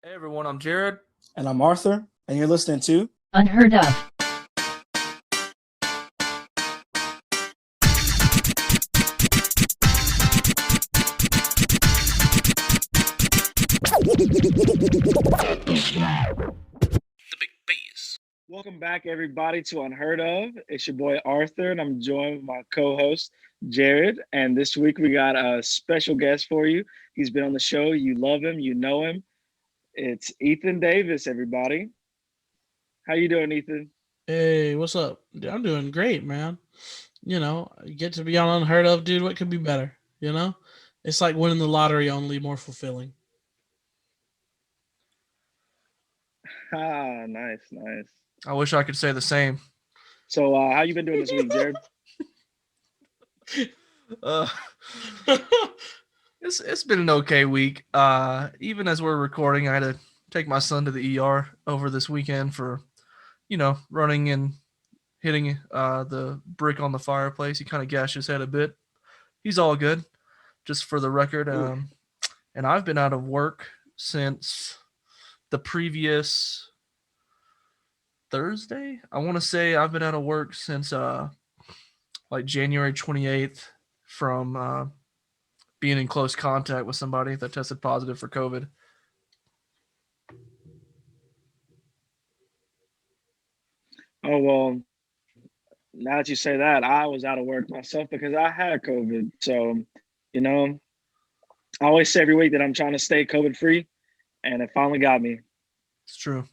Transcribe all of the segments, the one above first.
Hey everyone, I'm Jared. And I'm Arthur, and you're listening to Unheard of. The Big Bees. Welcome back, everybody, to Unheard of. It's your boy Arthur, and I'm joined with my co-host Jared. And this week we got a special guest for you. He's been on the show. You love him, you know him. It's Ethan Davis, everybody. How you doing, Ethan? Hey, what's up? Dude, I'm doing great, man. You get to be on Unheard of, dude. What could be better? It's like winning the lottery, only more fulfilling. Ah, nice, nice. I wish I could say the same. So, how you been doing this week, Jared? Uh, it's been an okay week. Even as we're recording, I had to take my son to the ER over this weekend for, running and hitting the brick on the fireplace. He kind of gashed his head a bit. He's all good, just for the record. And I've been out of work since the previous Thursday. I want to say I've been out of work since like January 28th from being in close contact with somebody that tested positive for COVID. Oh, well, now that you say that, I was out of work myself because I had COVID. So, you know, I always say every week that I'm trying to stay COVID free, and it finally got me. It's true.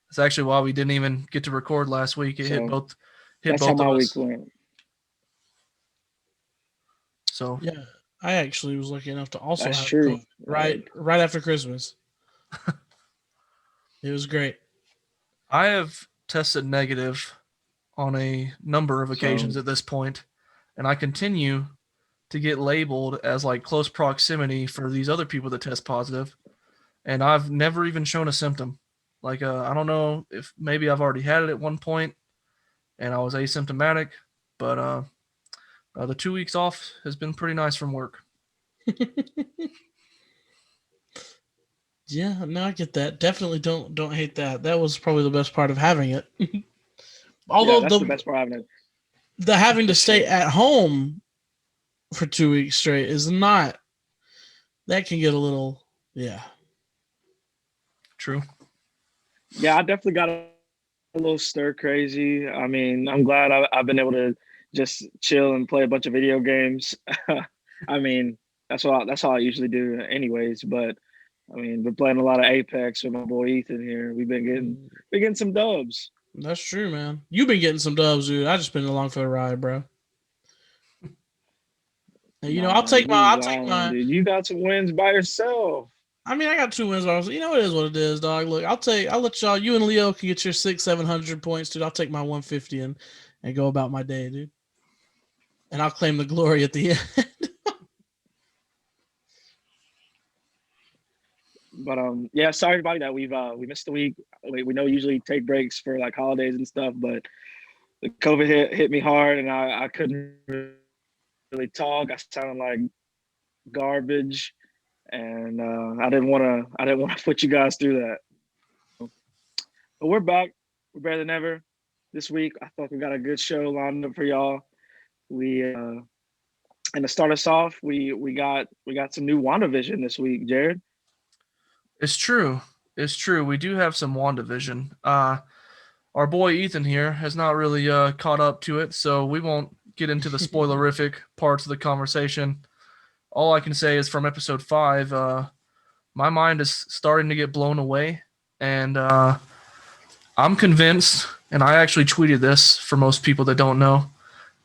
That's actually why we didn't even get to record last week. It hit So both that's how of my us. week went. So Yeah, I actually was lucky enough to also That's have true. COVID right after Christmas. It was great. I have tested negative on a number of occasions So at this point, and I continue to get labeled as like close proximity for these other people that test positive, and I've never even shown a symptom. Like I don't know if maybe I've already had it at one point and I was asymptomatic, but the 2 weeks off has been pretty nice from work. Yeah, no, I get that. Definitely don't hate that. That was probably the best part of having it. yeah, Although that's the the best part of it the having to for stay sure. at home for 2 weeks straight is not. That can get a little, yeah. True. Yeah, I definitely got a little stir crazy. I mean, I'm glad I've been able to just chill and play a bunch of video games. I mean, that's all I usually do, anyways. But I mean, been playing a lot of Apex with my boy Ethan here. Been getting some dubs. That's true, man. You've been getting some dubs, dude. I just been along for the ride, bro. I'll Nah, take my, you I'll take wildin', my. dude. You got some wins by yourself. I mean, I got 2 wins. But it is what it is, dog. Look, I'll let y'all. You and Leo can get your 700 points, dude. I'll take my 150 and go about my day, dude. And I'll claim the glory at the end. But yeah, sorry everybody that we missed the week. We know we usually take breaks for like holidays and stuff, but the COVID hit me hard, and I couldn't really talk. I sounded like garbage, and I didn't want to put you guys through that. But we're back. We're better than ever. This week, I thought we got a good show lined up for y'all. We and to start us off, we got some new WandaVision this week, Jared. It's true. It's true. We do have some WandaVision. Our boy Ethan here has not really caught up to it, so we won't get into the spoilerific parts of the conversation. All I can say is from episode 5, my mind is starting to get blown away, and I'm convinced, and I actually tweeted this for most people that don't know.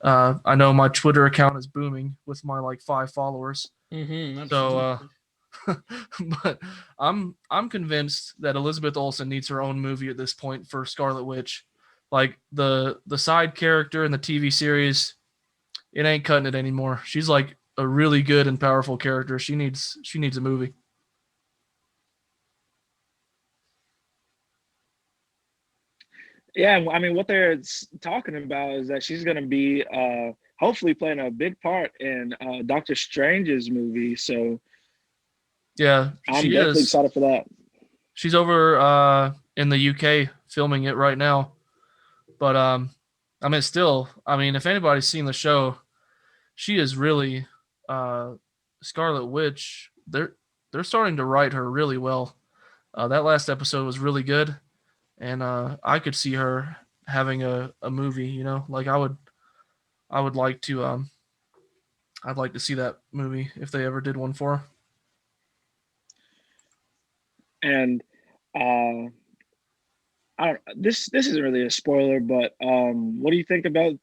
I know my Twitter account is booming with my like 5 followers. Absolutely. So, but I'm convinced that Elizabeth Olsen needs her own movie at this point for Scarlet Witch. Like the side character in the TV series, it ain't cutting it anymore. She's like a really good and powerful character. She needs a movie. Yeah, I mean, what they're talking about is that she's going to be hopefully playing a big part in Doctor Strange's movie. So Yeah, I'm she definitely is. excited for that. She's over in the UK filming it right now. But I mean, still, I mean, if anybody's seen the show, she is really uh, Scarlet Witch. They're starting to write her really well. That last episode was really good, and I could see her having a movie. You know, like I would like to I'd like to see that movie if they ever did one for her. And uh, I don't. This isn't really a spoiler, but what do you think about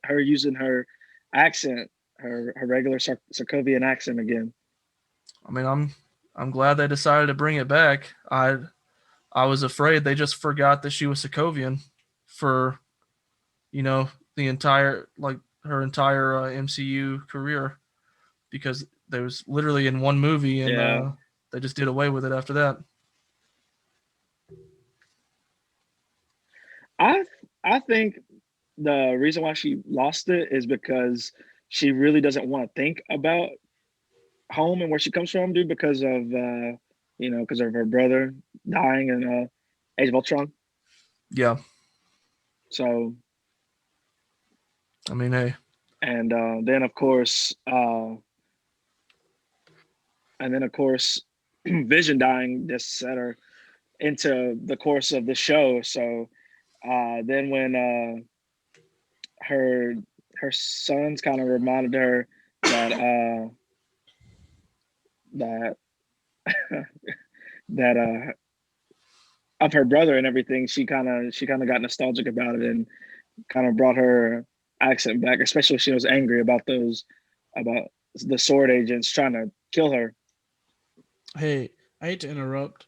her using her accent, her regular Sokovian accent again? I mean, I'm glad they decided to bring it back. I was afraid they just forgot that she was Sokovian for the entire like her entire MCU career because there was literally in one movie and Yeah, they just did away with it after that. I I think the reason why she lost it is because she really doesn't want to think about home and where she comes from, dude, because of because of her brother dying in Age of Ultron. Yeah, So I mean, hey, and then of course Vision dying just set her into the course of the show. So then when her her sons kind of reminded her that that that of her brother and everything, she kind of got nostalgic about it and kind of brought her accent back, especially if she was angry about the sword agents trying to kill her. Hey, I hate to interrupt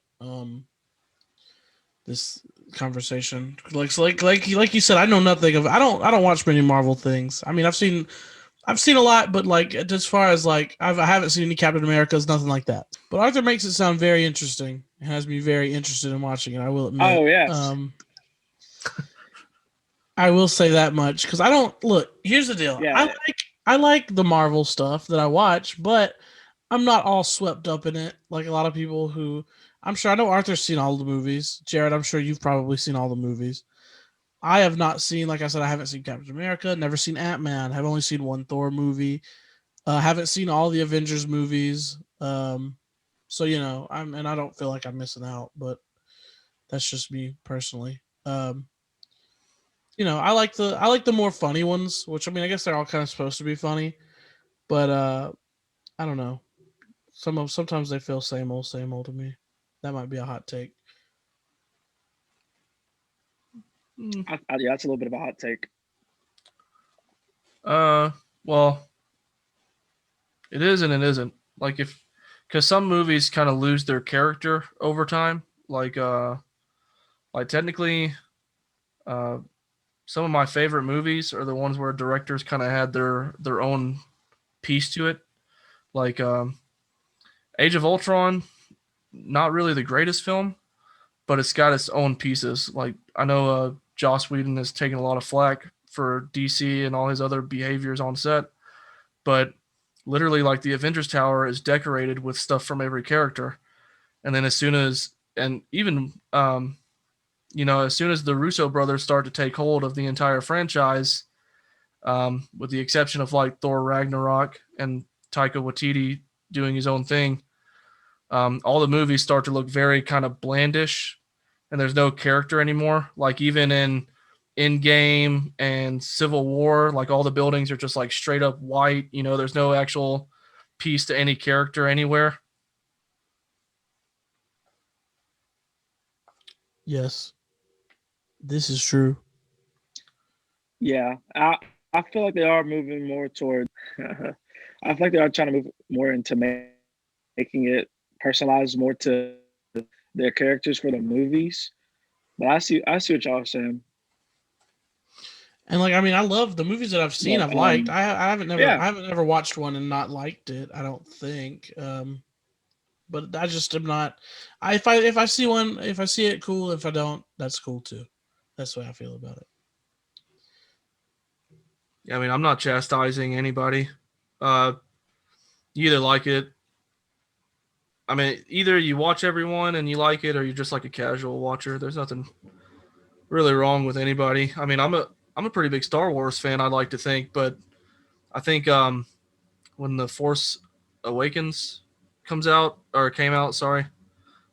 this conversation. Like you said, I know nothing of. I don't watch many Marvel things. I mean, I've seen a lot, but like as far as like I haven't seen any Captain Americas, nothing like that. But Arthur makes it sound very interesting. It has me very interested in watching it. I will admit. Oh yes, I will say that much because I don't look. Here's the deal. yeah. I like the Marvel stuff that I watch, but I'm not all swept up in it like a lot of people who. I'm sure I know Arthur's seen all the movies. Jared, I'm sure you've probably seen all the movies. I have not seen, like I said, I haven't seen Captain America, never seen Ant Man. I've only seen one Thor movie. Haven't seen all the Avengers movies. So I don't feel like I'm missing out, but that's just me personally. I like the more funny ones, which I mean, I guess they're all kind of supposed to be funny, but I don't know. Sometimes they feel same old to me. That might be a hot take. mm, Yeah, that's a little bit of a hot take. uh, well, it is and it isn't. Like if because some movies kind of lose their character over time. Like technically, uh, some of my favorite movies are the ones where directors kind of had their own piece to it. Like Age of Ultron, not really the greatest film, but it's got its own pieces. Like I know Joss Whedon has taken a lot of flack for DC and all his other behaviors on set, but literally like the Avengers Tower is decorated with stuff from every character. And then as soon as and even as soon as the Russo brothers start to take hold of the entire franchise, with the exception of like Thor Ragnarok and Taika Waititi doing his own thing, all the movies start to look very kind of blandish, and there's no character anymore. Like even in Endgame and Civil War, like all the buildings are just like straight up white. There's no actual piece to any character anywhere. Yes, this is true. Yeah, I feel like they are moving more toward. I feel like they are trying to move more into making it personalized more to their characters for the movies. But I see what y'all are saying. And like I mean, I love the movies that I've seen. But I've liked. yeah, I haven't never watched one and not liked it. I don't think. But I just am not. If I see one, if I see it, cool. If I don't, that's cool too. That's the way I feel about it. I mean, I'm not chastising anybody. Uh, you either like it I mean, either you watch everyone and you like it, or you're just like a casual watcher. There's nothing really wrong with anybody. I mean, I'm a pretty big Star Wars fan. I'd like to think, but I think when the Force Awakens comes out or came out, sorry,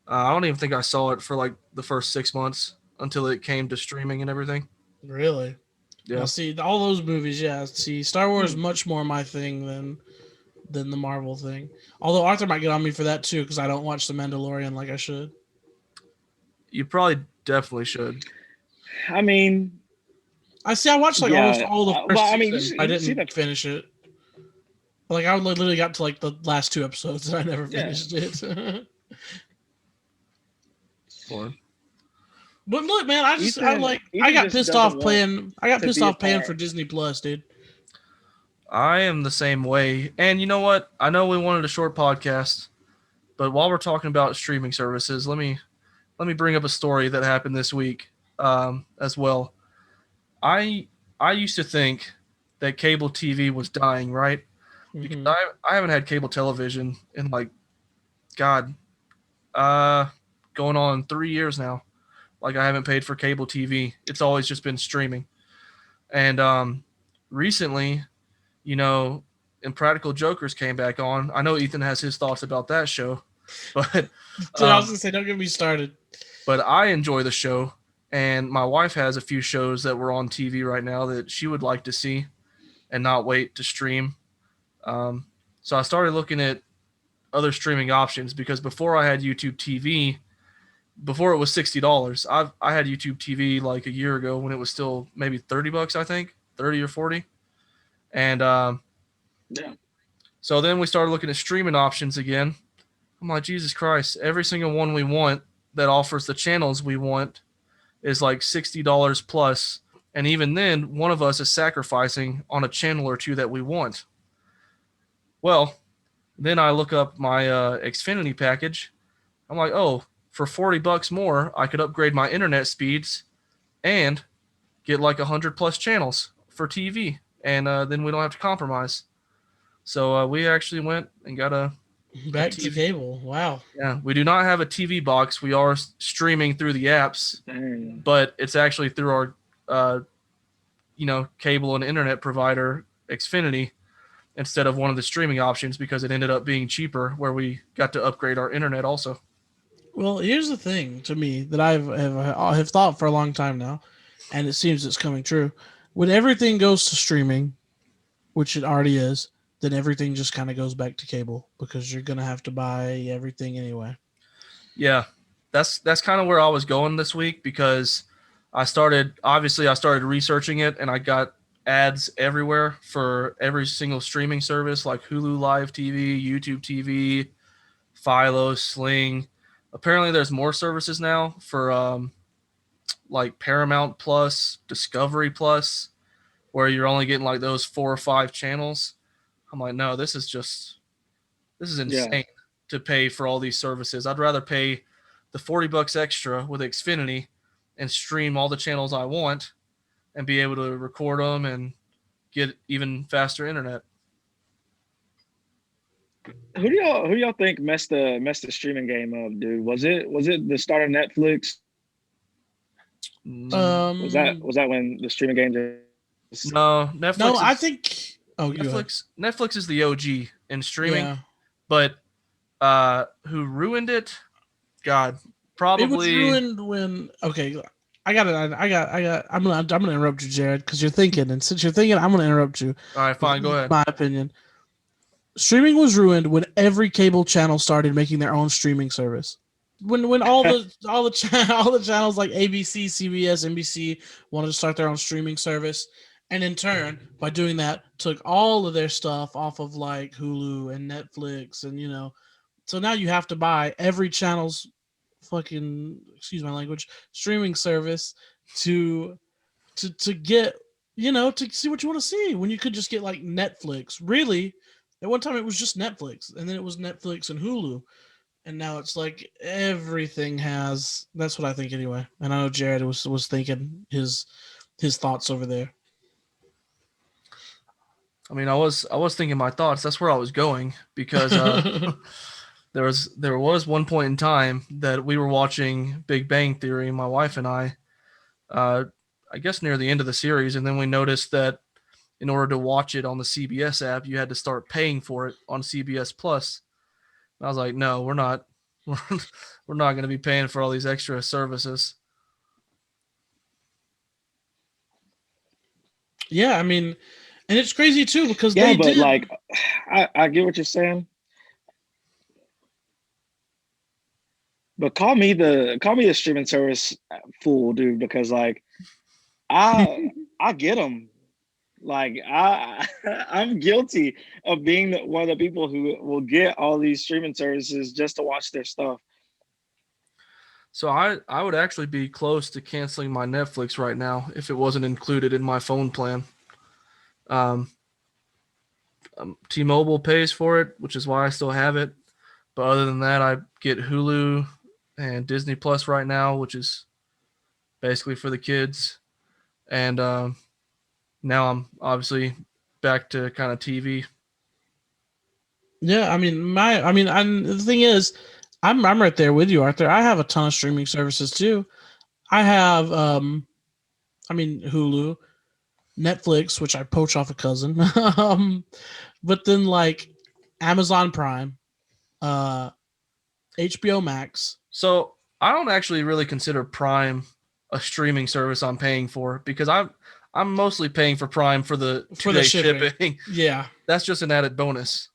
I don't even think I saw it for like the first 6 months until it came to streaming and everything. Really? Now, Yeah. see, all those movies, yeah. See, Star Wars is Hmm. much more my thing than the Marvel thing. Although Arthur might get on me for that too, because I don't watch The Mandalorian like I should. You probably definitely should. I mean, I see. I watched like almost yeah. all the Well, first I mean, season. I you see didn't that. finish it. Like I literally got to like the last two episodes and I never Yeah. finished it. Or But look, man, I Ethan got just pissed doesn't off want paying. I got to pissed be a off paying for part. Disney Plus, dude. I am the same way. And you know what? I know we wanted a short podcast, but while we're talking about streaming services, let me bring up a story that happened this week as well. I I used to think that cable TV was dying, right? Because Hmm. I haven't had cable television in like God, uh, going on 3 years now. Like I haven't paid for cable TV. It's always just been streaming. And recently, you know, Impractical Jokers came back on. I know Ethan has his thoughts about that show, but Dude, I was um, gonna say, don't get me started. but I enjoy the show, and my wife has a few shows that were on TV right now that she would like to see and not wait to stream. Um, so I started looking at other streaming options because before I had YouTube TV, before it was $60, I had YouTube TV like a year ago when it was still maybe $30, I think 30 or 40, and Yeah. so then we started looking at streaming options again. I'm like, Jesus Christ, every single one we want that offers the channels we want is like $60 plus. And even then, one of us is sacrificing on a channel or two that we want. Well, then I look up my Xfinity package. I'm like, oh, for $40 more, I could upgrade my internet speeds and get like 100 plus channels for TV. And then we don't have to compromise. So we actually went and got a Back to TV. cable. Wow. Yeah, we do not have a TV box. We are streaming through the apps, Dang. but it's actually through our, uh, cable and internet provider, Xfinity, instead of one of the streaming options because it ended up being cheaper, where we got to upgrade our internet also. Well, here's the thing to me that have thought for a long time now, and it seems it's coming true. When everything goes to streaming, which it already is, then everything just kind of goes back to cable because you're gonna have to buy everything anyway. Yeah, that's kind of where I was going this week because I started researching it and I got ads everywhere for every single streaming service like Hulu Live TV, YouTube TV, Philo, Sling. Apparently, there's more services now for like Paramount Plus, Discovery Plus, where you're only getting like those 4 or 5 channels. I'm like, no, this is Yeah. insane to pay for all these services. I'd rather pay the $40 extra with Xfinity and stream all the channels I want and be able to record them and get even faster internet. Who do y'all think messed the streaming game up, dude? Was it the start of Netflix? Was that Um, was that when the streaming game just No, no, I think. Oh, you go ahead. Netflix is the OG in streaming, Yeah, but who ruined it? God, it was probably. ruined when. Okay, I got it. I got. I'm gonna interrupt you, Jared, because you're thinking, and since you're thinking, I'm gonna interrupt you. All right, fine, go ahead. My opinion. Streaming was ruined when every cable channel started making their own streaming service. When all the channels like ABC, CBS, NBC wanted to start their own streaming service, and in turn, by doing that, took all of their stuff off of like Hulu and Netflix, and so now you have to buy every channel's fucking, excuse my language, streaming service to to get, to see what you want to see, when you could just get like Netflix. Really, at one time it was just Netflix, and then it was Netflix and Hulu, and now it's like everything has. That's what I think anyway. And I know Jared was thinking his thoughts over there. I mean, I was thinking my thoughts. That's where I was going because there was one point in time that we were watching Big Bang Theory, my wife and uh, I guess near the end of the series, and then we noticed that in order to watch it on the CBS app, you had to start paying for it on CBS Plus. And I was like, no, we're not, we're, we're not going to be paying for all these extra services. Yeah, I mean, and it's crazy too because Yeah, they but did. like, I get what you're saying. But call me the streaming service fool, dude, because like I get them. Like I'm guilty of being one of the people who will get all these streaming services just to watch their stuff. So I would actually be close to canceling my Netflix right now if it wasn't included in my phone plan. Um, T-Mobile pays for it, which is why I still have it. But other than that, I get Hulu and Disney Plus right now, which is basically for the kids. And now I'm obviously back to kind of TV. Yeah, I mean, the thing is, I'm right there with you, Arthur. I have a ton of streaming services too. I have, Hulu, Netflix, which I poach off a cousin, but then like Amazon Prime, uh, HBO Max. So I don't actually really consider Prime a streaming service I'm paying for because I'm mostly paying for Prime for the For the 2 day shipping. shipping. Yeah, That's just an added bonus.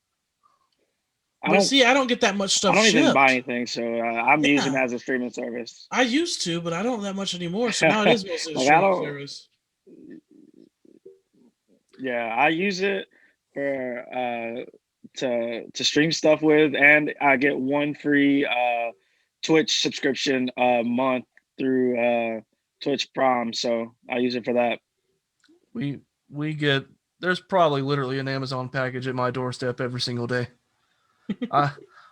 but see, I don't get that much I stuff don't even buy shipped. anything, so I'm using it Yeah, as a streaming service. I used to, but I don't that much anymore. So now it is mostly a Like I streaming don't. service. Yeah, I use it for to stream stuff with, and I get one free Twitch subscription a month through Twitch Prime, so I use it for that. We get there's probably literally an Amazon package at my doorstep every single day. I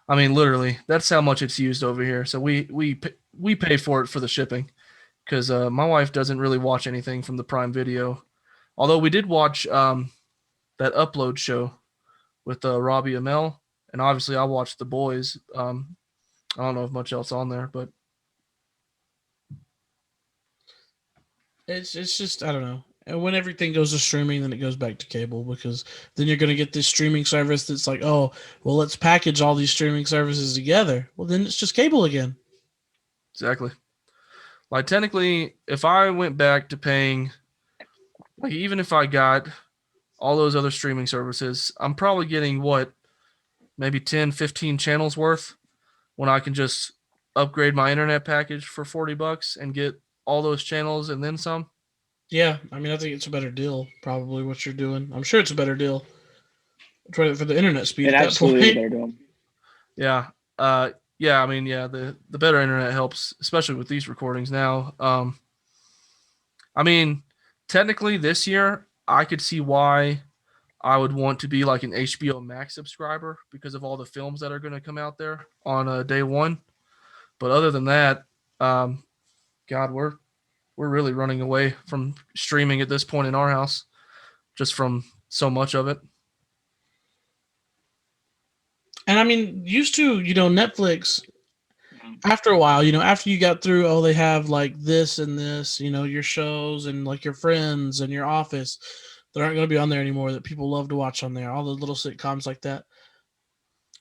I mean literally that's how much it's used over here. So we pay for it for the shipping because my wife doesn't really watch anything from the Prime Video. Although we did watch that Upload show with Robbie Amell, and obviously I watched The Boys. I don't know if much else on there, but It's just I don't know. And when everything goes to streaming, then it goes back to cable because then you're going to get this streaming service that's like, oh, well, let's package all these streaming services together. Well, then it's just cable again. exactly. Like technically, if I went back to paying, like even if I got all those other streaming services, I'm probably getting what maybe 10, 15 channels worth when I can just upgrade my internet package for $40 and get all those channels and then some. Yeah, I mean, I think it's a better deal. Probably what you're doing. I'm sure it's a better deal for the internet speed It at that absolutely is a point. better deal. Yeah. Yeah, I mean, yeah, the better internet helps, especially with these recordings now. I mean, technically this year I could see why I would want to be like an HBO Max subscriber because of all the films that are going to come out there on day one. But other than that, um, God, we're really running away from streaming at this point in our house, just from so much of it. And I mean, used to, Netflix, after a while, after you got through, oh, they have like this and this, your shows and like your Friends and your Office, that aren't going to be on there anymore that people love to watch on there, all the little sitcoms like that.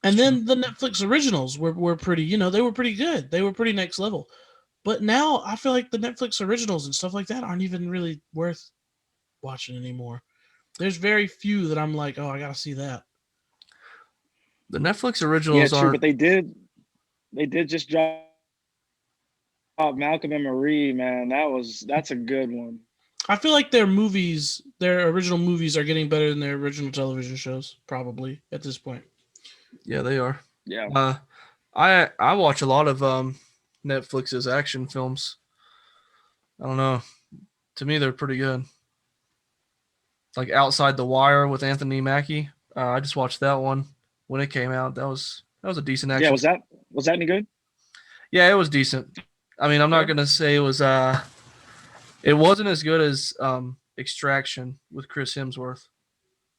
And then the Netflix originals were pretty, they were pretty good. They were pretty next level. But now I feel like the Netflix originals and stuff like that aren't even really worth watching anymore. There's very few that I'm like, oh, I got to see that. The Netflix Yeah, originals true, aren't. but they did just drop Malcolm and Marie, man. That's a good one. I feel like their original movies are getting better than their original television shows, probably at this point. Yeah, they are. Yeah. Uh, I watch a lot of Netflix's action films. I don't know. To me, they're pretty good. Like Outside the Wire with Anthony Mackie. I just watched that one when it came out. That was a decent Yeah, action. was that any good? Yeah, it was decent. I mean, I'm not Yeah. gonna say it wasn't as good as Extraction with Chris Hemsworth,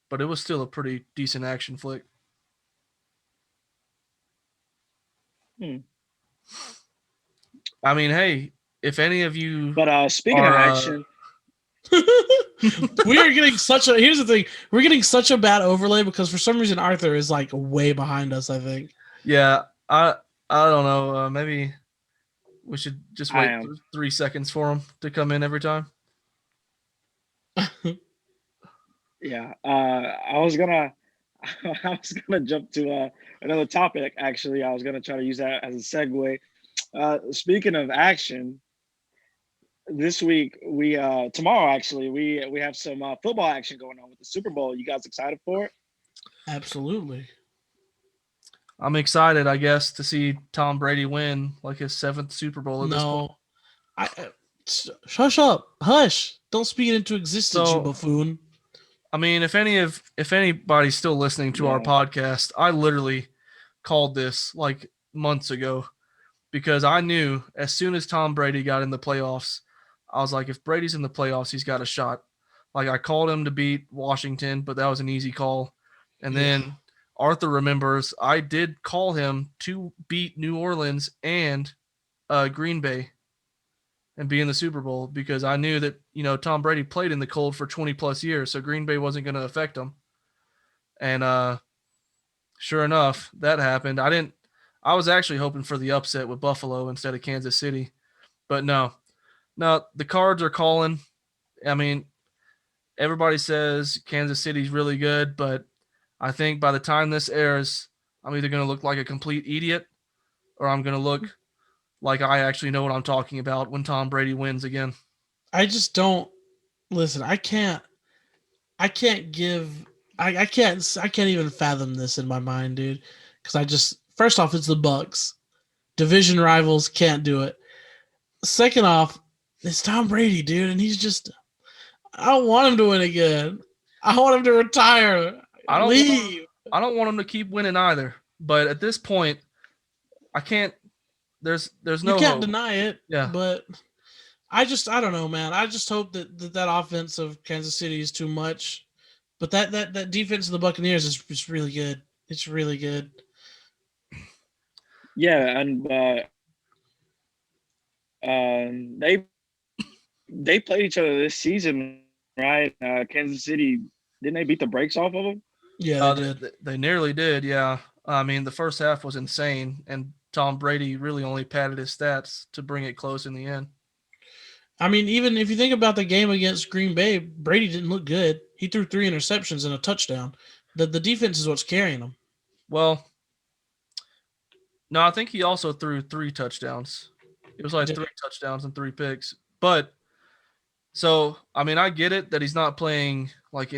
but it was still a pretty decent action flick. Hmm. I mean, hey, if any of you But speaking of are, action, We are getting such a. Here's the thing: we're getting such a bad overlay because for some reason Arthur is like way behind us. I think. yeah, I don't know. Maybe we should just I wait am. 3 seconds for him to come in every time. Yeah. I was gonna I was gonna jump to another topic. Actually, I was gonna try to use that as a segue. Speaking of action, this week we tomorrow actually we have some football action going on with the Super Bowl. You guys excited for it? Absolutely. I'm excited, I guess, to see Tom Brady win like his 7th Super Bowl at this point. No, hush up, hush! Don't speak it into existence, you So, buffoon. I mean, if anybody's still listening to our Yeah. podcast, I literally called this like months ago because I knew as soon as Tom Brady got in the playoffs, I was like, if Brady's in the playoffs, he's got a shot. Like I called him to beat Washington, but that was an easy call. And Yeah. then Arthur remembers I did call him to beat New Orleans and Green Bay and be in the Super Bowl because I knew that, Tom Brady played in the cold for 20 plus years, so Green Bay wasn't going to affect him. And sure enough, that happened. I was actually hoping for the upset with Buffalo instead of Kansas City. But no. No, the cards are calling. I mean, everybody says Kansas City's really good, but I think by the time this airs, I'm either going to look like a complete idiot or I'm going to look like I actually know what I'm talking about when Tom Brady wins again. I just don't listen. I can't. I can't give. I can't. I can't even fathom this in my mind, dude. Because I just first off, it's the Bucks, division rivals. Can't do it. Second off, it's Tom Brady, dude, and he's just. I don't want him to win again. I want him to retire. I don't want Leave. I don't want him to keep winning either. But at this point, I can't. There's You no can't hope. deny it, Yeah. but I don't know, man. I just hope that offense of Kansas City is too much. But that defense of the Buccaneers is really good. It's really good. Yeah, and they played each other this season, right? Kansas City, didn't they beat the brakes off of them? Yeah, they Uh, did. they nearly did. Yeah. I mean, the first half was insane, and Tom Brady really only padded his stats to bring it close in the end. I mean, even if you think about the game against Green Bay, Brady didn't look good. He threw 3 interceptions and a touchdown. The defense is what's carrying them. Well, no, I think he also threw 3 touchdowns. It was like Did 3 touchdowns and 3 picks. But so, I mean, I get it that he's not playing like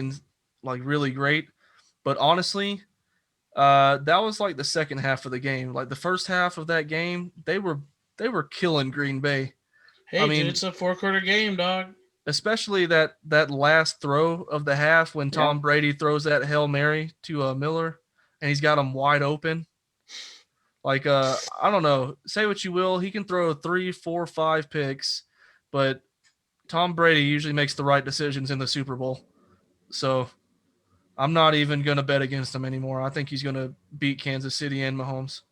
really great, but honestly, that was like the second half of the game. Like the first half of that game, they were killing Green Bay. I Hey, dude, mean, it's a 4-quarter game, dog. especially that last throw of the half when Yeah. Tom Brady throws that Hail Mary to Miller and he's got him wide open. Like I don't know, say what you will, he can throw 3, 4, 5 picks, but Tom Brady usually makes the right decisions in the Super Bowl. So I'm not even gonna bet against him anymore. I think he's gonna beat Kansas City and Mahomes.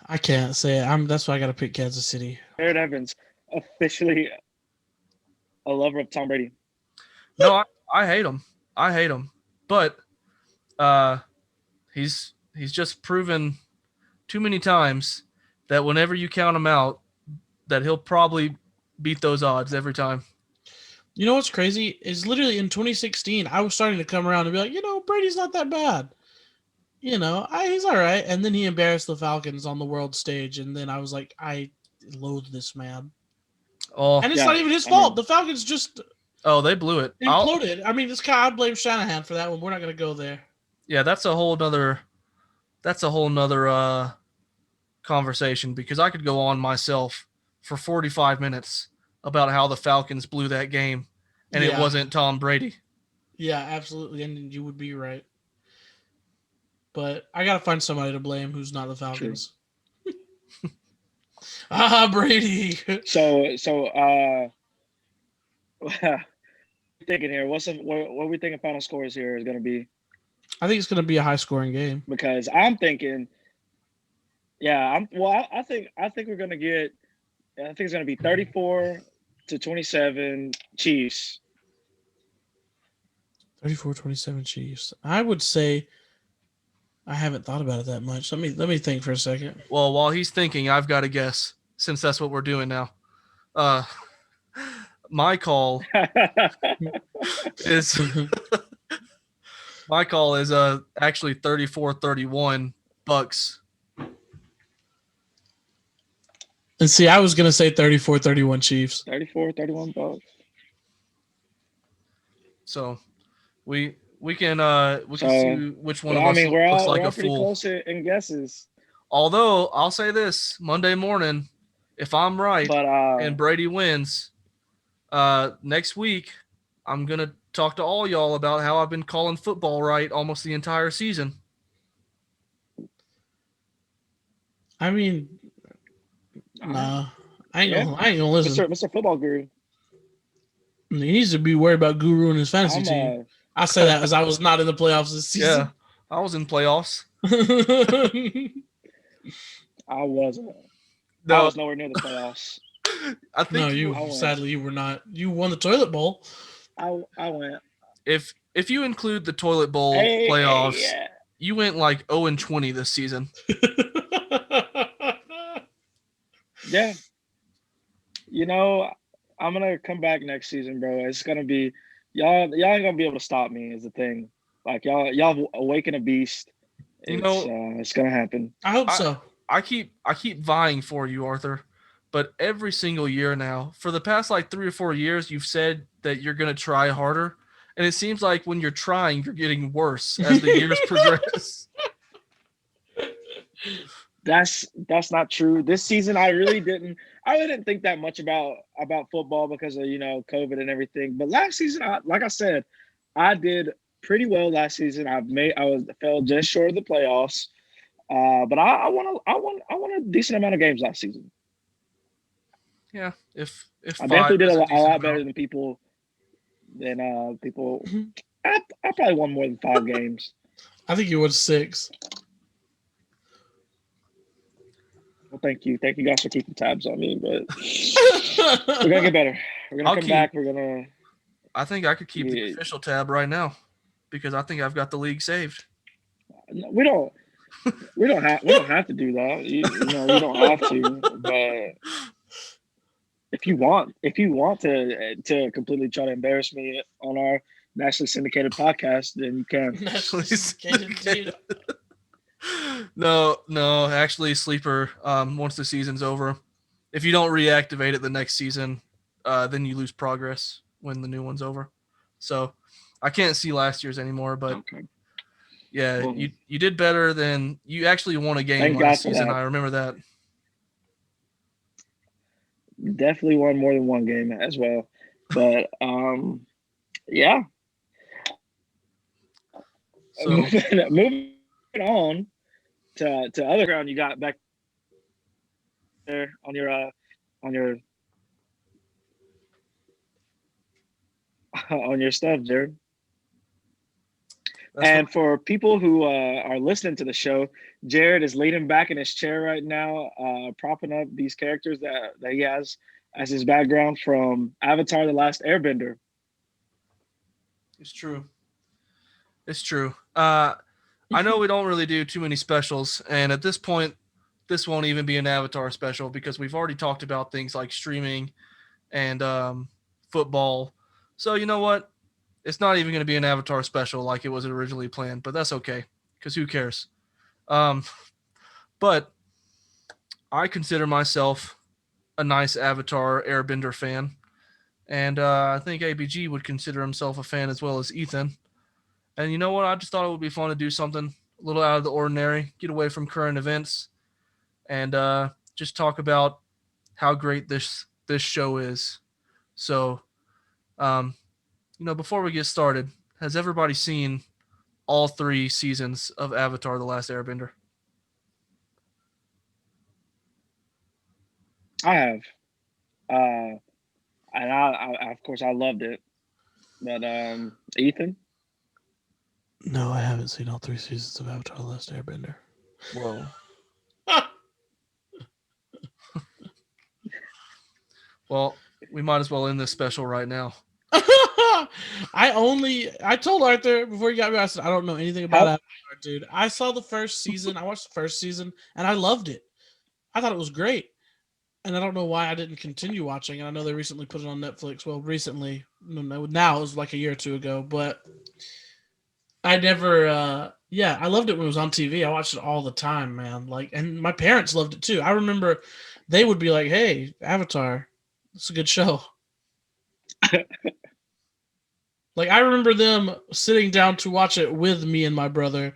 I can't say it. That's why I got to pick Kansas City. Jared Evans, officially a lover of Tom Brady. No, I hate him. I hate him. But uh, he's just proven too many times that whenever you count him out, that he'll probably beat those odds every time. You know what's crazy is literally in 2016, I was starting to come around and be like, Brady's not that bad. He's all right. And then he embarrassed the Falcons on the world stage, and then I was like, I loathe this man. Oh, And it's Yeah, not even his I fault. mean- The Falcons just they blew it. imploded. I mean, I blame Shanahan for that one. We're not going to go there. Yeah, that's a whole nother conversation because I could go on myself for 45 minutes about how the Falcons blew that game and it Yeah. wasn't Tom Brady. Yeah, absolutely. And you would be right. But I got to find somebody to blame who's not the Falcons. Brady. So thinking here, what are we thinking final scores here is going to be? I think it's going to be a high scoring game. because I'm thinking, yeah, I think we're gonna get. I think it's gonna be 34-27 Chiefs. 34-27 Chiefs. I would say I haven't thought about it that much. Let me think for a second. Well, while he's thinking, I've got a guess since that's what we're doing now. Uh, my call is actually 34-31 Bucks. And see, I was going to say 34-31 Chiefs. 34-31 Bucks. So we can So, see which one of I us mean, looks we're like all a pretty fool. close in guesses. Although I'll say this, Monday morning, if I'm right But and Brady wins, next week I'm gonna talk to all y'all about how I've been calling football right almost the entire season. I mean, nah. I ain't gonna listen. Mr. Football Guru. He needs to be worried about Guru and his fantasy I'm team. I say that as I was not in the playoffs this Yeah, season. I was in playoffs. I wasn't. I No, was nowhere near the playoffs. I think No, I you went. sadly you were not. You won the toilet bowl. I went. if you include the toilet bowl Hey, playoffs, yeah. you went like 0-20 this season. Yeah. You know, I'm gonna come back next season, bro. It's gonna be y'all ain't gonna be able to stop me is the thing. Like y'all awaken a beast. You know, It's gonna happen. I hope I so. I keep vying for you, Arthur. But every single year now, for the past like 3 or 4 years, you've said that you're gonna try harder, and it seems like when you're trying, you're getting worse as the years progress. That's not true. This season I really didn't think that much about football because of COVID and everything. But last season, like I said, I did pretty well last season. Fell just short of the playoffs. But I won a decent amount of games last season. Yeah, if I five definitely did is a a decent lot better amount. than people. People. I probably won more than 5 games. I think you won 6. Well, thank you guys for keeping tabs on me. But we're gonna get better. We're gonna I'll come keep. back. We're gonna. I think I could keep the Yeah, official tab right now because I think I've got the league saved. we don't. We don't have to do that. You don't have to. But if you want to completely try to embarrass me on our nationally syndicated podcast, then you can. Dude. No. Actually, sleeper. Once the season's over, if you don't reactivate it the next season, then you lose progress when the new one's over. So, I can't see last year's anymore. But Okay. yeah, Well, you did better than you actually won a game thank God last for season. that. I remember that. Definitely won more than one game as well. But yeah. So Moving on to other ground you got back there on your on your stuff, Jared. And for people who are listening to the show, Jared is leaning back in his chair right now, propping up these characters that he has as his background from Avatar: The Last Airbender. It's true. It's true. I know we don't really do too many specials, and at this point, this won't even be an Avatar special because we've already talked about things like streaming and football. So you know what? It's not even going to be an Avatar special like it was originally planned, but that's okay because who cares? But I consider myself a nice Avatar Airbender fan, and I think ABG would consider himself a fan as well as Ethan. And you know what? I just thought it would be fun to do something a little out of the ordinary, get away from current events, and just talk about how great this show is. So, before we get started, has everybody seen all 3 seasons of Avatar: The Last Airbender? I have, and I of course I loved it. But Ethan, No, I haven't seen all 3 seasons of Avatar: The Last Airbender. Whoa. Well, we might as well end this special right now. I told Arthur before he got me, I said, I don't know anything about How? Avatar, dude. I saw the first season. I watched the first season and I loved it. I thought it was great. And I don't know why I didn't continue watching. And I know they recently put it on Netflix. Well, recently, now it was like a year or two ago, but I never, I loved it when it was on TV. I watched it all the time, man. Like, and my parents loved it too. I remember they would be like, hey, Avatar, it's a good show. Like, I remember them sitting down to watch it with me and my brother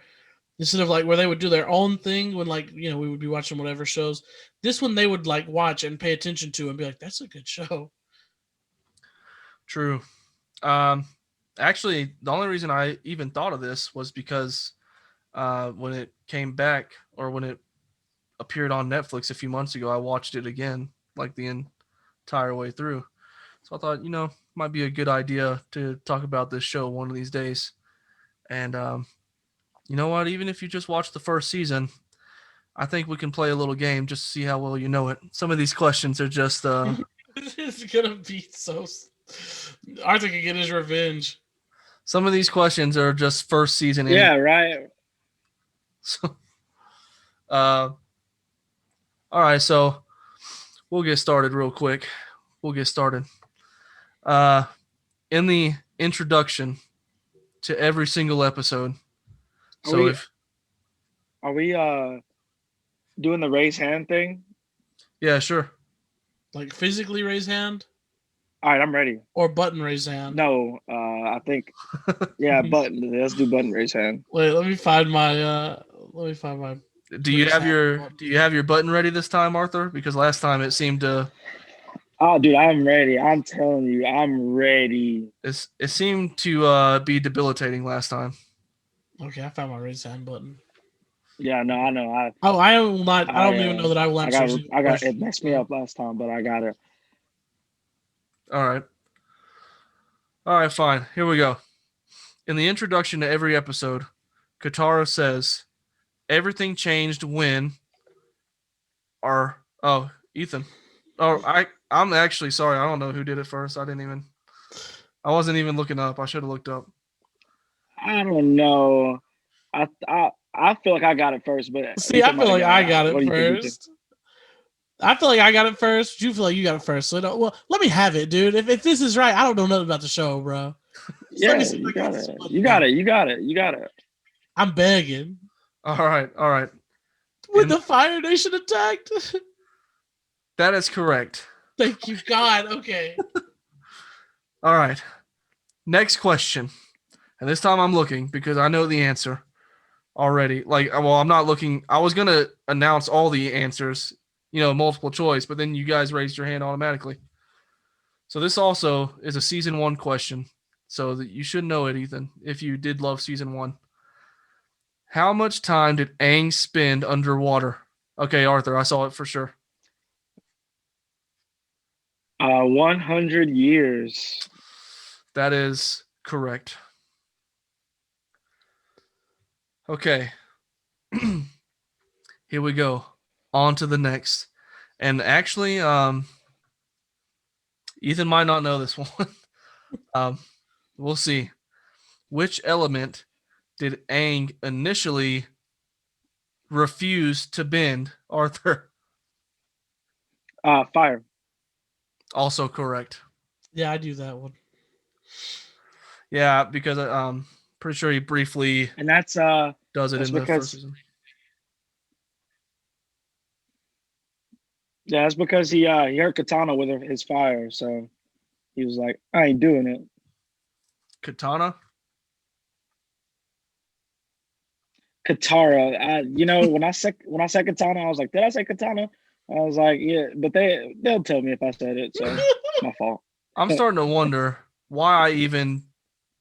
instead of like where they would do their own thing when, like, we would be watching whatever shows. This one they would like watch and pay attention to and be like, that's a good show. True. Actually, the only reason I even thought of this was because when it came back, or when it appeared on Netflix a few months ago, I watched it again, like the entire way through. So I thought, might be a good idea to talk about this show one of these days. And you know what? Even if you just watch the first season, I think we can play a little game just to see how well you know it. Some of these questions are just It's gonna be so. Arthur can get his revenge. some of these questions are just first season. Yeah, right. So, all right, so we'll get started real quick. We'll get started. In the introduction to every single episode. Are we doing the raise hand thing? Yeah, sure. Like physically raise hand All right, I'm ready. or button raise hand? No, I think button. Let's do button raise hand. Wait, let me find my. Do you have your button ready this time, Arthur? Because last time it seemed to. Oh, dude, I'm ready. I'm telling you, I'm ready. It seemed to be debilitating last time. Okay, I found my raise hand button. Yeah, no, I know. I will not. I don't even know that I will answer. I got it. Messed me up last time, but I got it. All right, fine. Here we go. In the introduction to every episode, Katara says, "Everything changed when." Ethan. I'm actually sorry. I don't know who did it first. I wasn't even looking up. I should have looked up. I don't know. I feel like I got it first, but see, I feel like I got it Ethan? first. I feel like I got it first. You feel like you got it first. So let me have it, dude. If this is right, I don't know nothing about the show, bro. Yeah, you got it. You got it. I'm begging. All right. When the Fire Nation attacked. That is correct. Thank you, God. Okay. All right. Next question. And this time I'm looking because I know the answer already. I'm not looking. I was going to announce all the answers, multiple choice, but then you guys raised your hand automatically. So this also is a season 1 question. So that you should know it, Ethan, if you did love season 1. How much time did Aang spend underwater? Okay, Arthur, I saw it for sure. 100 years. That is correct. Okay. Here we go. On to the next. And actually, Ethan might not know this one. We'll see. Which element did Aang initially refuse to bend, Arthur? Fire. Also correct. Yeah, I do that one. Yeah, because I'm pretty sure he briefly and that's does it in the first season. Yeah, that's because he heard Katana with his fire, so he was like, I ain't doing it. Katana? Katara. When I said Katana, I was like, did I say Katana? I was like, yeah, but they'll tell me if I said it, so it's my fault. I'm starting to wonder why I even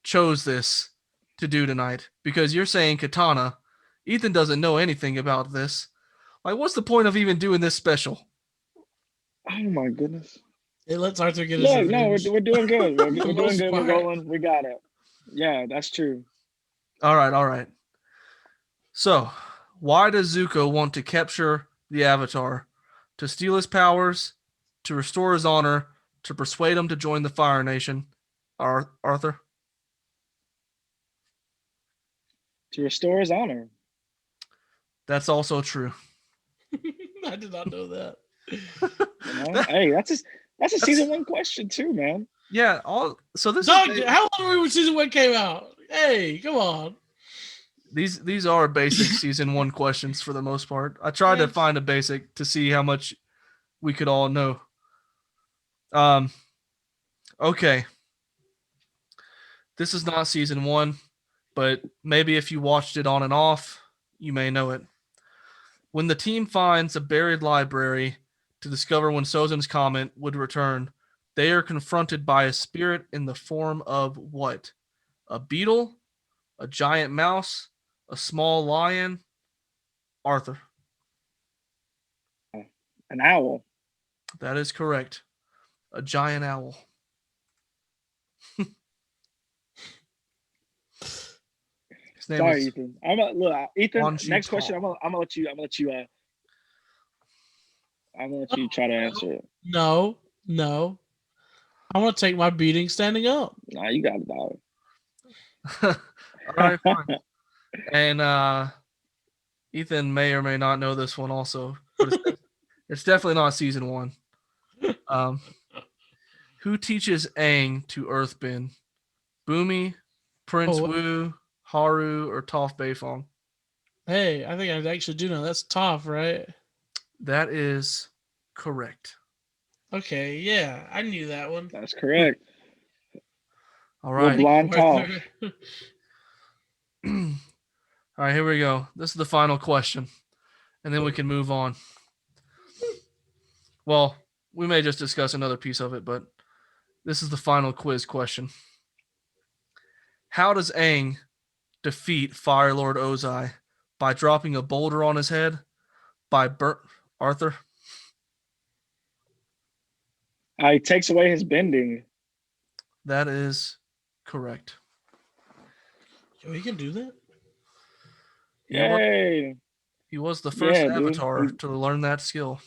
chose this to do tonight, because you're saying Katana. Ethan doesn't know anything about this. Like, what's the point of even doing this special? Oh my goodness! It lets Arthur get his. No, we're doing good. We're doing good. We're rolling. We got it. Yeah, that's true. All right, all right. So, why does Zuko want to capture the Avatar? To steal his powers, to restore his honor, to persuade him to join the Fire Nation? Arthur? To restore his honor. That's also true. I did not know that. You know, That- hey, that's a that's season 1 question too, man. yeah. So this Dog, is how long were we when season 1 came out? Hey, come on. these are basic season 1 questions for the most part. I tried to Man. find a basic to see how much we could all know. Um. Okay. This is not season 1, but maybe if you watched it on and off, you may know it. When the team finds a buried library to discover when Sozin's comet would return, they are confronted by a spirit in the form of what? A beetle, a giant mouse, a small lion? Arthur. An owl. That is correct. A giant owl. His name Sorry, is Ethan. Look, Ethan. Wan Chu Next question. Tong. I'm gonna let you. I'm gonna let you try to answer it. No. I want to take my beating standing up. Nah, you got it, dog. All right, fine. And Ethan may or may not know this one also, but it's definitely not season 1. Um, who teaches Aang to earthbend? Boomy, Prince Oh, Wu, Haru, or Toph Beifong? hey, I think I actually do know. That's Toph, right? That is correct. Okay, yeah, I knew that one. That's correct. All Little right. blind Toph. All right, here we go. This is the final question, and then we can move on. Well, we may just discuss another piece of it, but this is the final quiz question. How does Aang defeat Fire Lord Ozai? By dropping a boulder on his head? By Arthur? He takes away his bending. That is correct. Yo, he can do that? Yay! He was the first Yeah, dude. Avatar to learn that skill.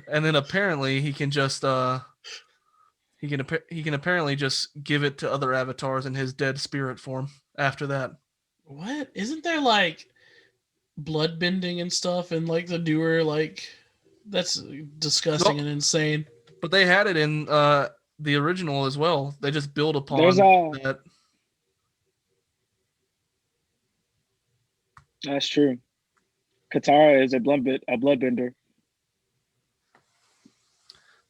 And then apparently he can just he can apparently just give it to other avatars in his dead spirit form after that. What? Isn't there like blood bending and stuff and like the newer that's disgusting No, and insane. but they had it in the original as well. They just build There's upon a. that. That's true. Katara is a bloodbender.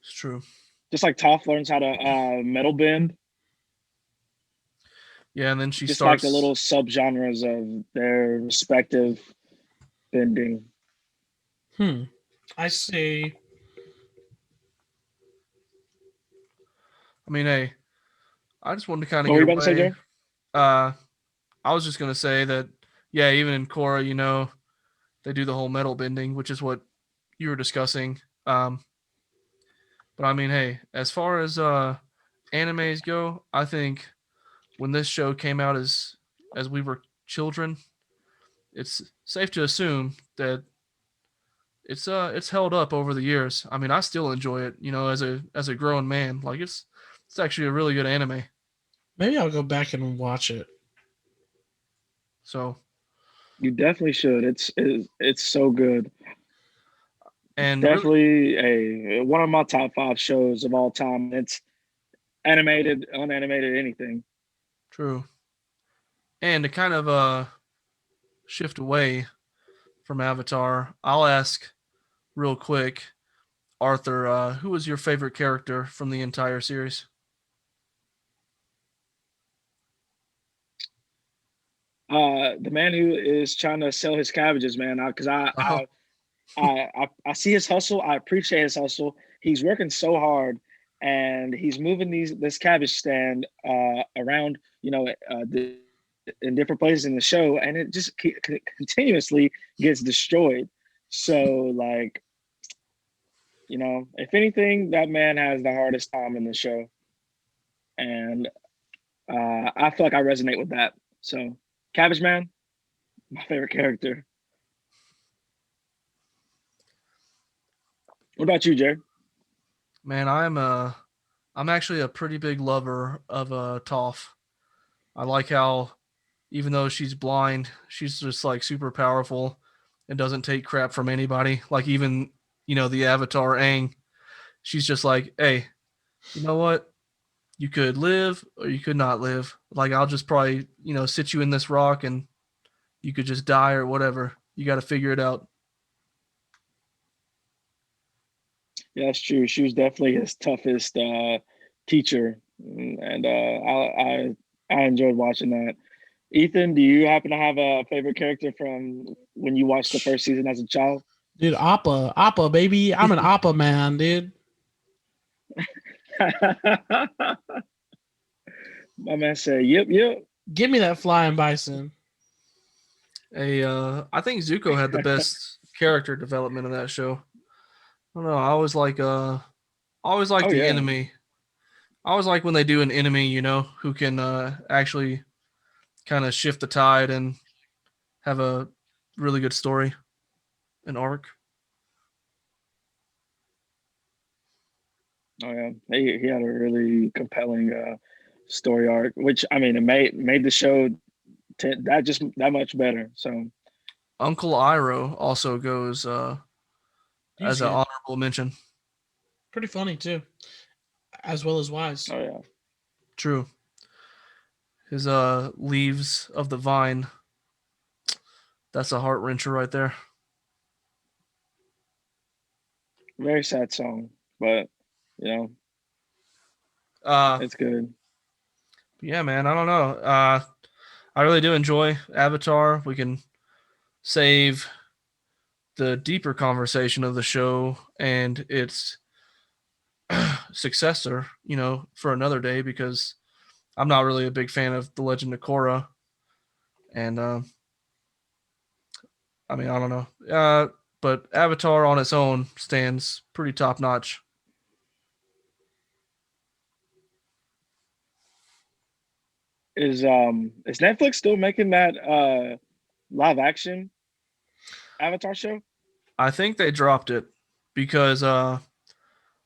It's true. Just like Toph learns how to metal bend. Yeah, and then she Just like starts the little subgenres of their respective bending. I see. I mean, hey, I just wanted to kind of What were get you about to say, away. Jay? I was just gonna say that, yeah, even in Korra, they do the whole metal bending, which is what you were discussing. But I mean, hey, as far as animes go, I think when this show came out as we were children, it's safe to assume that it's held up over the years. I mean, I still enjoy it, as a grown man. Like it's actually a really good anime. Maybe I'll go back and watch it. So, You definitely should. It's so good. and really Definitely one of my top 5 shows of all time. It's animated, unanimated, anything. true. And to kind of shift away from Avatar, I'll ask real quick, Arthur, who was your favorite character from the entire series? The man who is trying to sell his cabbages, man. Because Oh, I see his hustle. I appreciate his hustle. He's working so hard, and he's moving this cabbage stand around, in different places in the show, and it just continuously gets destroyed. So like, if anything, that man has the hardest time in the show, and I feel like I resonate with that. So, Cabbage Man, my favorite character. What about you, Jared? Man, I'm actually a pretty big lover of Toph. I like how even though she's blind, she's just like super powerful and doesn't take crap from anybody. Like even the Avatar Aang, she's just like, hey, you know what? You could live or you could not live. Like I'll just probably sit you in this rock and you could just die or whatever. You got to figure it out. Yeah, that's true. She was definitely his toughest teacher, and I enjoyed watching that. Ethan, do you happen to have a favorite character from when you watched the first season as a child? Dude, Appa, baby. I'm an Appa man, dude. My man said, "Yep, yep." Give me that flying bison. I think Zuko had the best character development in that show. I don't know. I always like Oh the yeah, enemy. I always like when they do an enemy, who can actually kind of shift the tide and have a really good story, an arc. oh yeah. He had a really compelling story arc, which I mean, it made the show that much better. So Uncle Iroh also goes He's as an good. honorable mention. Pretty funny too, as well as wise. oh yeah, True. His leaves of the vine. That's a heart wrencher right there. very sad song, but you know Uh it's good. yeah, man. I don't know. I really do enjoy Avatar. We can save the deeper conversation of the show and its successor, for another day because I'm not really a big fan of The Legend of Korra. And I mean, I don't know. But Avatar on its own stands pretty top notch. Is Netflix still making that live action Avatar show? I think they dropped it because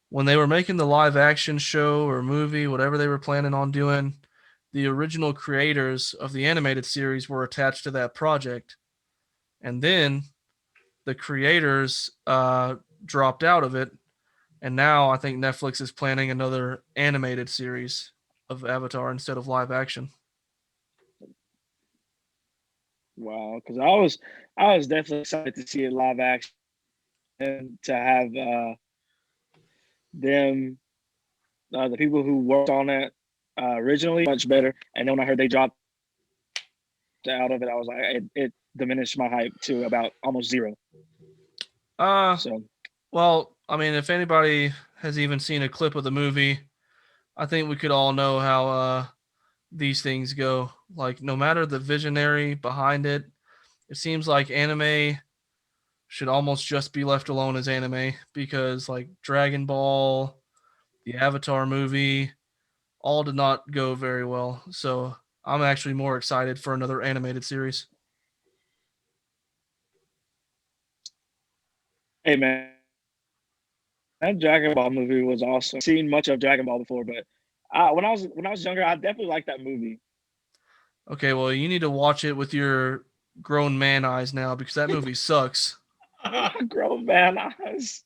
when they were making the live action show or movie, whatever they were planning on doing, the original creators of the animated series were attached to that project. And then the creators dropped out of it. And now I think Netflix is planning another animated series of Avatar instead of live action. Wow, because I was definitely excited to see it live action and to have them the people who worked on it originally much better. And then when I heard they dropped out of it, I was like, it diminished my hype to about almost zero. Uh, So well, I mean, if anybody has even seen a clip of the movie, I think we could all know how these things go. Like, no matter the visionary behind it, it seems like anime should almost just be left alone as anime because, like, Dragon Ball, the Avatar movie, all did not go very well. So I'm actually more excited for another animated series. hey man, that Dragon Ball movie was awesome. Seen much of Dragon Ball before, but when I was younger, I definitely liked that movie. Okay, well, you need to watch it with your grown man eyes now because that movie sucks. Grown man eyes.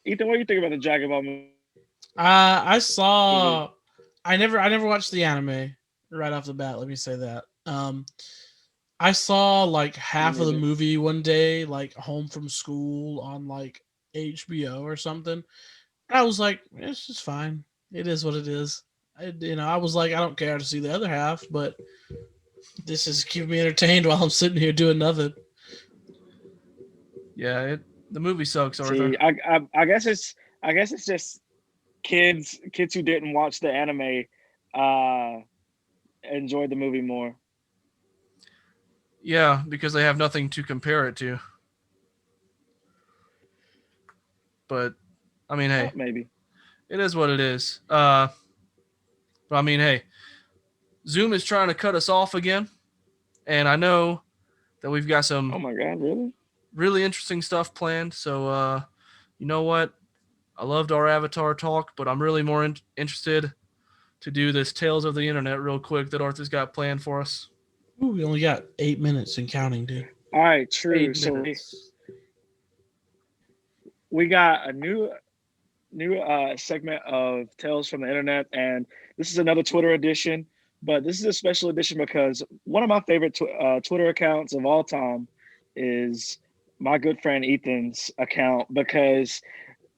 Ethan, what do you think about the Dragon Ball movie? I saw. I never watched the anime right off the bat. Let me say that. I saw like Me half of the neither. movie one day, like home from school on like HBO or something. And I was like, it's just fine. It is what it is. I was like, I don't care to see the other half, but this is keeping me entertained while I'm sitting here doing nothing. Yeah, the movie sucks, Arthur. See, I guess it's just kids who didn't watch the anime uh enjoyed the movie more. Yeah, because they have nothing to compare it to. but I mean, hey, Maybe. it is what it is. But I mean, hey, Zoom is trying to cut us off again, and I know that we've got some Oh my God, really? really interesting stuff planned. So, you know what? I loved our Avatar talk, but I'm really more interested to do this Tales of the Internet real quick that Arthur's got planned for us. Ooh, we only got 8 minutes and counting, dude. All right, true. 8 minutes. We got a new segment of Tales from the Internet, and this is another Twitter edition. But this is a special edition because one of my favorite Twitter accounts of all time is my good friend Ethan's account because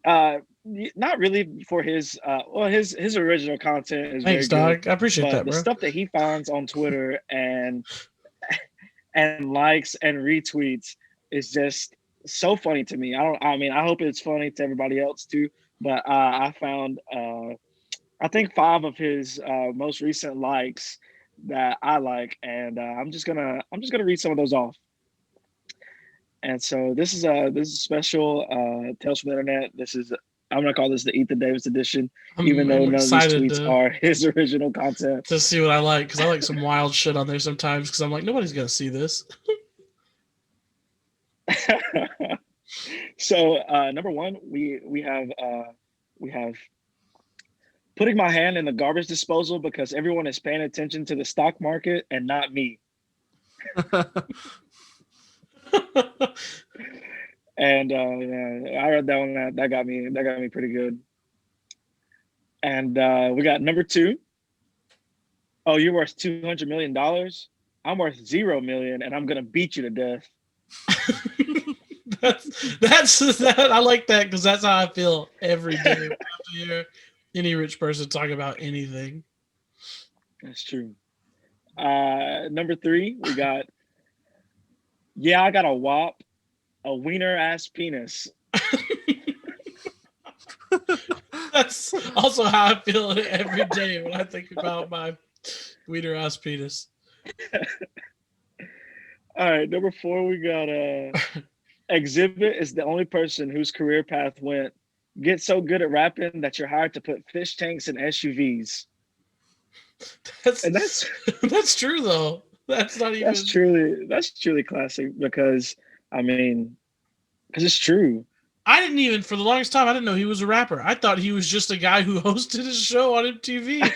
not really for his his original content is Thanks, very good, dog. I appreciate but that, the bro. stuff that he finds on Twitter and likes and retweets is just so funny to me. I hope it's funny to everybody else too. But I found I think 5 of his most recent likes that I like, and I'm just gonna read some of those off. And so this is a special Tales from the Internet. I'm gonna call this the Ethan Davis edition, even though I'm none of these excited tweets are his original content. to see what I like because I like some wild shit on there sometimes because I'm like, nobody's gonna see this. So number 1, we have putting my hand in the garbage disposal because everyone is paying attention to the stock market and not me. And yeah, I read that one. That got me pretty good. And we got number 2. Oh, you're worth $200 million. I'm worth $0 million, and I'm gonna beat you to death. that's that. I like that because that's how I feel every day. I have to hear any rich person talk about anything. That's true. Number 3, we got. Yeah, I got a whop, a wiener ass penis. That's also how I feel every day when I think about my wiener ass penis. All right, number 4, we got Exhibit is the only person whose career path went get so good at rapping that you're hired to put fish tanks in SUVs. That's that's true though. That's not even. That's truly classic because because it's true. I didn't even for the longest time I didn't know he was a rapper. I thought he was just a guy who hosted a show on MTV.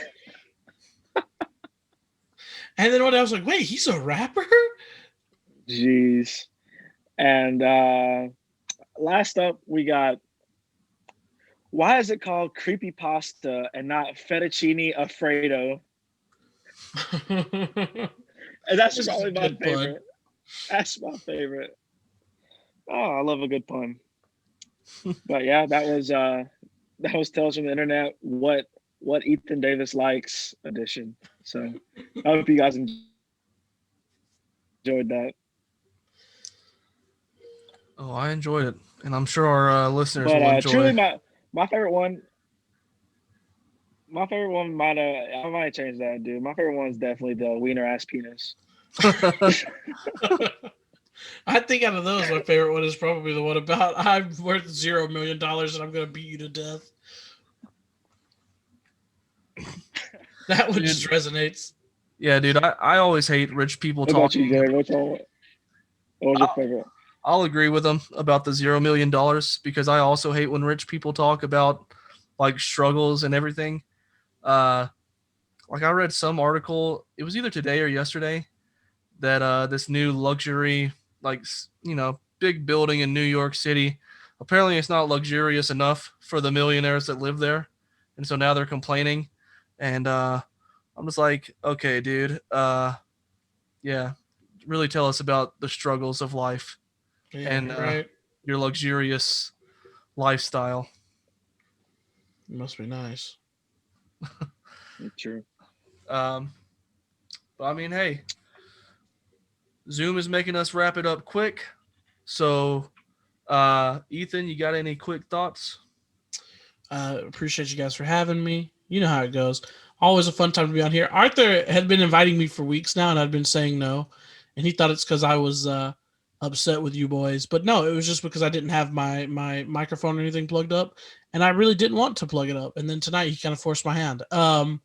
And then one day I was like, wait, he's a rapper? Jeez. And last up, we got why is it called creepy pasta and not fettuccine Alfredo? And that's probably my favorite. Pun. That's my favorite. Oh, I love a good pun. But yeah, that was Tales from the Internet. What Ethan Davis likes edition. So I hope you guys enjoyed that. Oh, I enjoyed it, and I'm sure our listeners will enjoy. Truly, my favorite one. My favorite one I might change that, dude. My favorite one is definitely the wiener ass penis. I think out of those, my favorite one is probably the one about I'm worth $0 million and I'm going to beat you to death. That one just resonates. Yeah, dude. I always hate rich people talking. What about you, Jared? What was your favorite? I'll agree with them about the $0 million because I also hate when rich people talk about like struggles and everything. Like I read some article, it was either today or yesterday, that this new luxury, like, big building in New York City, apparently it's not luxurious enough for the millionaires that live there. And so now they're complaining. And I'm just like, okay, dude, yeah, really tell us about the struggles of life and your luxurious lifestyle. It must be nice. True. But I mean, hey, Zoom is making us wrap it up quick. So, Ethan, you got any quick thoughts? Appreciate you guys for having me. You know how it goes. Always a fun time to be on here. Arthur had been inviting me for weeks now, and I'd been saying no. And he thought it's because I was upset with you boys. But no, it was just because I didn't have my microphone or anything plugged up, and I really didn't want to plug it up. And then tonight he kind of forced my hand. And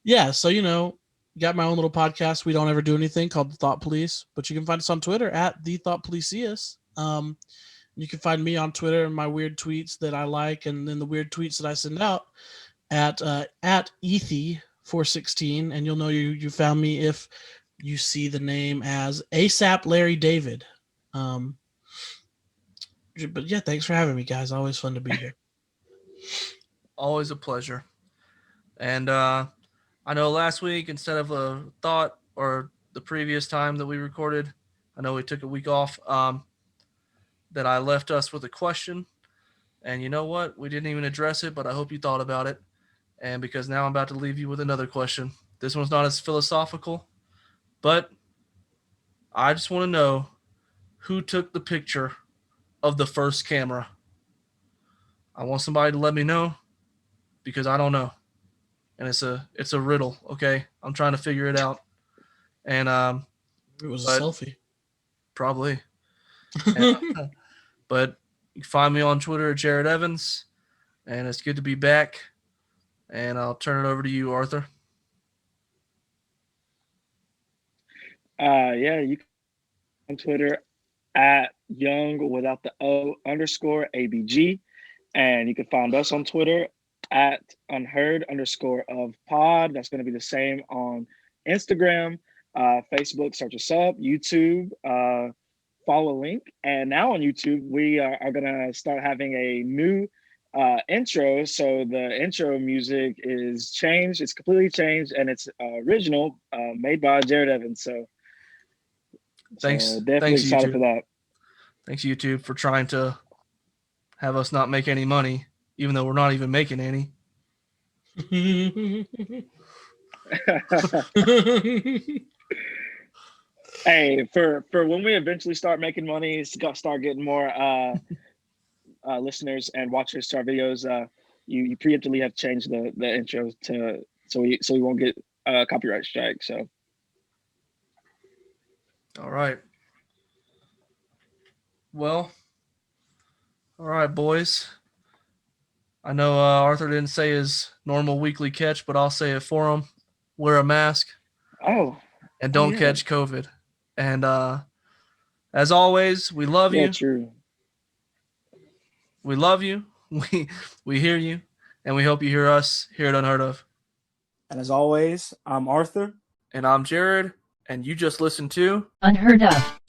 yeah, so got my own little podcast. We don't ever do anything called the Thought Police, but you can find us on Twitter at the Thought Policeus. You can find me on Twitter and my weird tweets that I like, and then the weird tweets that I send out at Ethy416, and you'll know you found me if you see the name as ASAP Larry David. But yeah, thanks for having me, guys. Always fun to be here. Always a pleasure. And I know last week, instead of a thought or the previous time that we recorded, I know we took a week off, that I left us with a question. And you know what? We didn't even address it, but I hope you thought about it. And because now I'm about to leave you with another question. This one's not as philosophical, but I just want to know who took the picture of the first camera. I want somebody to let me know because I don't know. And it's a riddle, okay? I'm trying to figure it out. And it was a selfie. Probably. And, but you can find me on Twitter at Jared Evans, and it's good to be back. And I'll turn it over to you, Arthur. Yeah, you can on Twitter at Young without the O _ABG. And you can find us on Twitter at unheard_of pod. That's going to be the same on Instagram, Facebook, search us up, YouTube, follow a link. And now on YouTube, we are going to start having a new intro. So the intro music is changed. It's completely changed, and it's original, made by Jared Evans. So Thanks. Definitely excited for that. Thanks, YouTube, for trying to have us not make any money, even though we're not even making any. Hey, for when we eventually start making money, start getting more listeners and watchers to our videos, you preemptively have changed the intro to so we won't get a copyright strike. So, all right. Well, all right, boys. I know Arthur didn't say his normal weekly catch, but I'll say it for him. Wear a mask. Oh. And don't catch COVID. And as always, we love you. True. We love you. We hear you. And we hope you hear us here at Unheard Of. And as always, I'm Arthur. And I'm Jared. And you just listened to Unheard Of.